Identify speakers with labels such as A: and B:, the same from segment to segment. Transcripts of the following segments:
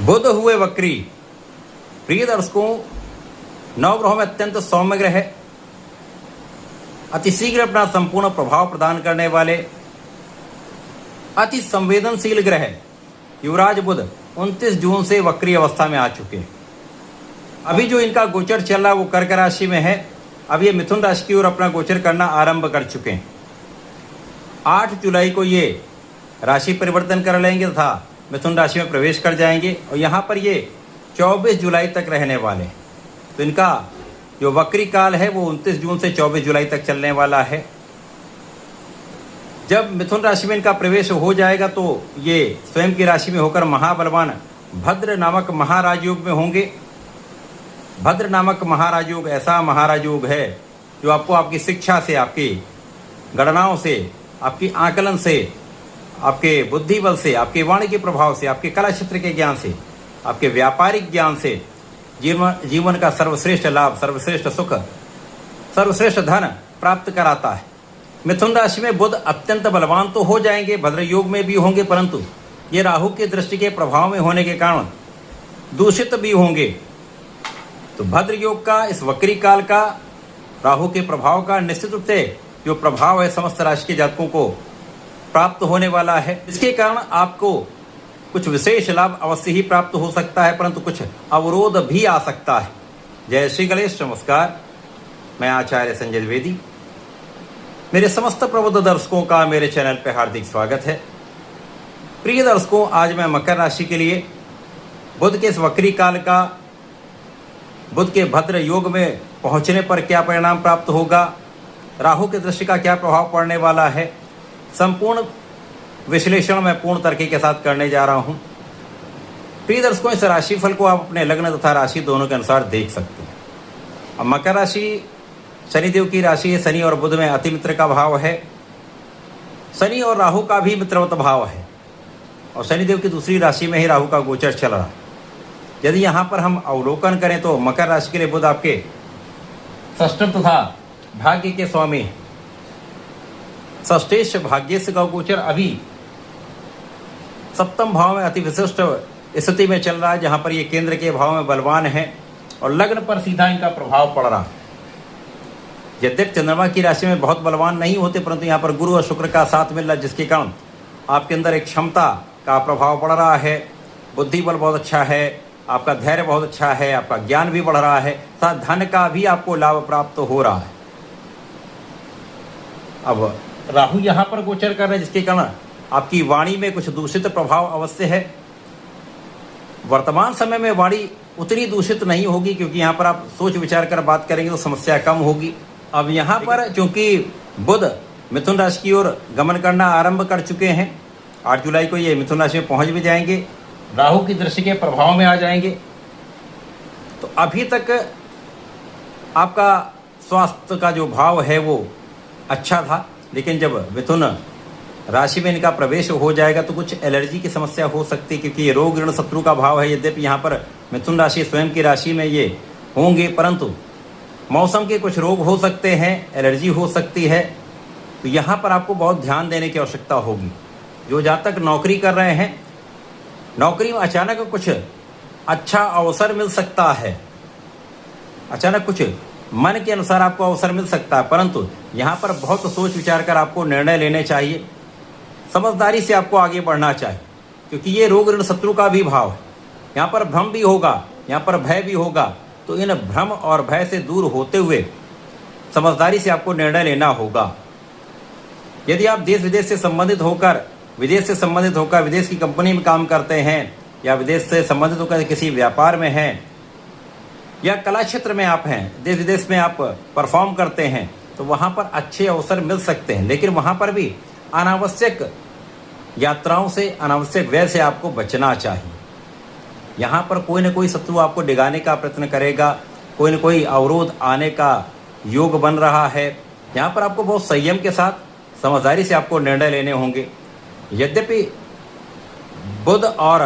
A: बुध हुए वक्री। प्रिय दर्शकों, नवग्रहों में अत्यंत सौम्य ग्रह, अतिशीघ्र अपना संपूर्ण प्रभाव प्रदान करने वाले अति संवेदनशील ग्रह युवराज बुध 29 जून से वक्री अवस्था में आ चुके हैं। अभी जो इनका गोचर चल रहा है वो कर्क राशि में है। अब ये मिथुन राशि की ओर अपना गोचर करना आरंभ कर चुके हैं। 8 जुलाई को ये राशि परिवर्तन कर लेंगे तथा मिथुन राशि में प्रवेश कर जाएंगे और यहाँ पर ये 24 जुलाई तक रहने वाले। तो इनका जो वक्री काल है वो 29 जून से 24 जुलाई तक चलने वाला है। जब मिथुन राशि में इनका प्रवेश हो जाएगा तो ये स्वयं की राशि में होकर महाबलवान भद्र नामक महाराज योग में होंगे। भद्र नामक महाराज योग ऐसा महाराज योग है जो आपको आपकी शिक्षा से, आपकी गणनाओं से, आपकी आकलन से, आपके बुद्धि बल से, आपके वाणी के प्रभाव से, आपके कला क्षेत्र के ज्ञान से, आपके व्यापारिक ज्ञान से जीवन का सर्वश्रेष्ठ लाभ, सर्वश्रेष्ठ सुख, सर्वश्रेष्ठ धन प्राप्त कराता है। मिथुन राशि में बुध अत्यंत बलवान तो हो जाएंगे, भद्र योग में भी होंगे, परंतु ये राहु की दृष्टि के प्रभाव में होने के कारण दूषित भी होंगे। तो भद्र योग का, इस वक्री काल का, राहु के प्रभाव का निश्चित रूप से जो प्रभाव है समस्त राशि के जातकों को प्राप्त होने वाला है। इसके कारण आपको कुछ विशेष लाभ अवश्य ही प्राप्त हो सकता है, परंतु कुछ अवरोध भी आ सकता है। जय श्री गणेश। नमस्कार, मैं आचार्य संजय द्विवेदी। मेरे समस्त प्रबुद्ध दर्शकों का मेरे चैनल पर हार्दिक स्वागत है। प्रिय दर्शकों, आज मैं मकर राशि के लिए बुध के इस वक्री काल का, बुध के भद्र योग में पहुंचने पर क्या परिणाम प्राप्त होगा, राहु की दृष्टि का क्या प्रभाव पड़ने वाला है, संपूर्ण विश्लेषण मैं पूर्ण तरीके के साथ करने जा रहा हूं। प्रिय दर्शकों, इस राशिफल को आप अपने लग्न तथा राशि दोनों के अनुसार देख सकते हैं। अब मकर राशि शनिदेव की राशि है। शनि और बुध में अति मित्र का भाव है। शनि और राहु का भी मित्रवत भाव है और शनिदेव की दूसरी राशि में ही राहु का गोचर चल रहा है। यदि यहाँ पर हम अवलोकन करें तो मकर राशि के लिए बुध आपके षष्ठम तथा भाग्य के स्वामी, षष्ठेश भाग्येश का गोचर अभी सप्तम भाव में अति विशिष्ट स्थिति में चल रहा है, जहाँ पर ये केंद्र के भाव में बलवान है और लग्न पर सीधा इनका प्रभाव पड़ रहा है। यद्यपि चंद्रमा की राशि में बहुत बलवान नहीं होते, परंतु यहाँ पर गुरु और शुक्र का साथ मिल रहा है, जिसके कारण आपके अंदर एक क्षमता का प्रभाव पड़ रहा है। बुद्धि बल बहुत अच्छा है, आपका धैर्य बहुत अच्छा है, आपका ज्ञान भी बढ़ रहा है, साथ धन का भी आपको लाभ प्राप्त हो रहा है। अब राहु यहाँ पर गोचर कर रहे हैं, जिसके कारण आपकी वाणी में कुछ दूषित प्रभाव अवश्य है। वर्तमान समय में वाणी उतनी दूषित नहीं होगी, क्योंकि यहाँ पर आप सोच विचार कर बात करेंगे तो समस्या कम होगी। अब यहाँ पर चूंकि बुध मिथुन राशि की ओर गमन करना आरंभ कर चुके हैं, 8 जुलाई को ये मिथुन राशि में पहुँच भी जाएंगे, राहु की दृष्टि के प्रभाव में आ जाएंगे। तो अभी तक आपका स्वास्थ्य का जो भाव है वो अच्छा था, लेकिन जब मिथुन राशि में इनका प्रवेश हो जाएगा तो कुछ एलर्जी की समस्या हो सकती है, क्योंकि ये रोग ऋण शत्रु का भाव है। यद्यपि यहाँ पर मिथुन राशि स्वयं की राशि में ये होंगे, परंतु मौसम के कुछ रोग हो सकते हैं, एलर्जी हो सकती है। तो यहाँ पर आपको बहुत ध्यान देने की आवश्यकता होगी। जो जातक नौकरी कर रहे हैं, नौकरी में अचानक कुछ अच्छा अवसर मिल सकता है, अचानक कुछ मन के अनुसार आपको अवसर मिल सकता है, परंतु यहाँ पर बहुत सोच विचार कर आपको निर्णय लेने चाहिए। समझदारी से आपको आगे बढ़ना चाहिए, क्योंकि ये रोग ऋण शत्रु का भी भाव है। यहाँ पर भ्रम भी होगा, यहाँ पर भय भी होगा। तो इन भ्रम और भय से दूर होते हुए समझदारी से आपको निर्णय लेना होगा। यदि आप देश विदेश से संबंधित होकर, विदेश से संबंधित होकर विदेश की कंपनी में काम करते हैं, या विदेश से संबंधित होकर किसी व्यापार में हैं, या कला क्षेत्र में आप हैं, देश विदेश में आप परफॉर्म करते हैं, तो वहाँ पर अच्छे अवसर मिल सकते हैं। लेकिन वहाँ पर भी अनावश्यक यात्राओं से, अनावश्यक व्यय से आपको बचना चाहिए। यहाँ पर कोई न कोई शत्रु आपको डिगाने का प्रयत्न करेगा, कोई न कोई अवरोध आने का योग बन रहा है। यहाँ पर आपको बहुत संयम के साथ, समझदारी से आपको निर्णय लेने होंगे। यद्यपि बुध और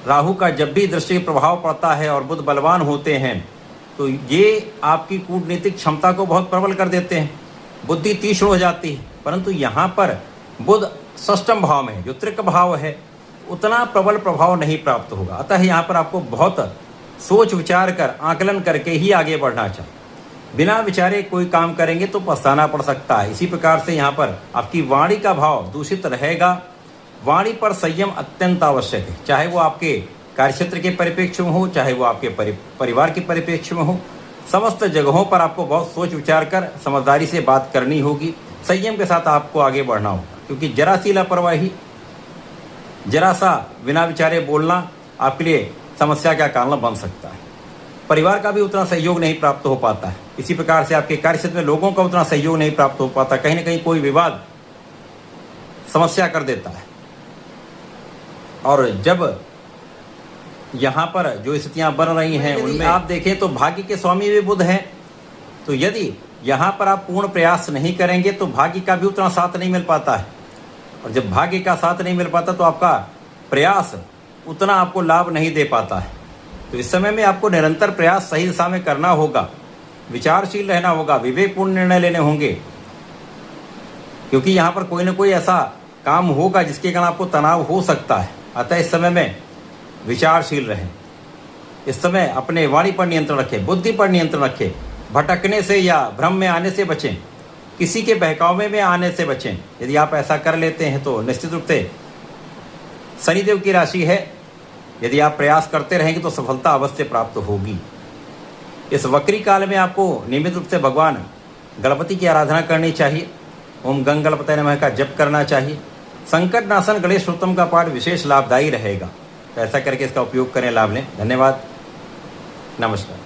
A: राहु का जब भी दृष्टि प्रभाव पड़ता है और बुध बलवान होते हैं, तो ये आपकी कूटनीतिक क्षमता को बहुत प्रबल कर देते हैं, बुद्धि तीक्ष्ण हो जाती है। परंतु यहाँ पर बुध षष्ठम भाव में, जो त्रिक भाव है, उतना प्रबल प्रभाव नहीं प्राप्त होगा। अतः यहाँ पर आपको बहुत सोच विचार कर आकलन करके ही आगे बढ़ना चाहिए। बिना विचारे कोई काम करेंगे तो पछताना पड़ सकता है। इसी प्रकार से यहाँ पर आपकी वाणी का भाव दूषित रहेगा। वाणी पर संयम अत्यंत आवश्यक है, चाहे वो आपके कार्यक्षेत्र के परिप्रेक्ष्य में हो, चाहे वो आपके परिवार के परिप्रेक्ष्य में हो। समस्त जगहों पर आपको बहुत सोच विचार कर समझदारी से बात करनी होगी। संयम के साथ आपको आगे बढ़ना होगा, क्योंकि जरा सी लापरवाही, जरा सा बिना विचारे बोलना आपके लिए समस्या का कारण बन सकता है। परिवार का भी उतना सहयोग नहीं प्राप्त हो पाता है। इसी प्रकार से आपके कार्यक्षेत्र में लोगों का उतना सहयोग नहीं प्राप्त हो पाता। कहीं ना कहीं कोई विवाद समस्या कर देता है। और जब यहाँ पर जो स्थितियाँ बन रही हैं उनमें आप देखें तो भाग्य के स्वामी भी बुध हैं। तो यदि यहाँ पर आप पूर्ण प्रयास नहीं करेंगे तो भाग्य का भी उतना साथ नहीं मिल पाता है। और जब भाग्य का साथ नहीं मिल पाता तो आपका प्रयास उतना आपको लाभ नहीं दे पाता है। तो इस समय में आपको निरंतर प्रयास सही दिशा में करना होगा, विचारशील रहना होगा, विवेकपूर्ण निर्णय लेने होंगे, क्योंकि यहाँ पर कोई ना कोई ऐसा काम होगा जिसके कारण आपको तनाव हो सकता है। अतः इस समय में विचारशील रहें। इस समय अपने वाणी पर नियंत्रण रखें, बुद्धि पर नियंत्रण रखें। भटकने से या भ्रम में आने से बचें, किसी के बहकावे में आने से बचें। यदि आप ऐसा कर लेते हैं तो निश्चित रूप से शनिदेव की राशि है, यदि आप प्रयास करते रहेंगे तो सफलता अवश्य प्राप्त होगी। इस वक्री काल में आपको नियमित रूप से भगवान गणपति की आराधना करनी चाहिए। ओम गंग गणपतये नमः का जप करना चाहिए। संकट नाशन गणेश स्तोत्रम का पाठ विशेष लाभदायी रहेगा। तो ऐसा करके इसका उपयोग करें, लाभ लें। धन्यवाद, नमस्कार।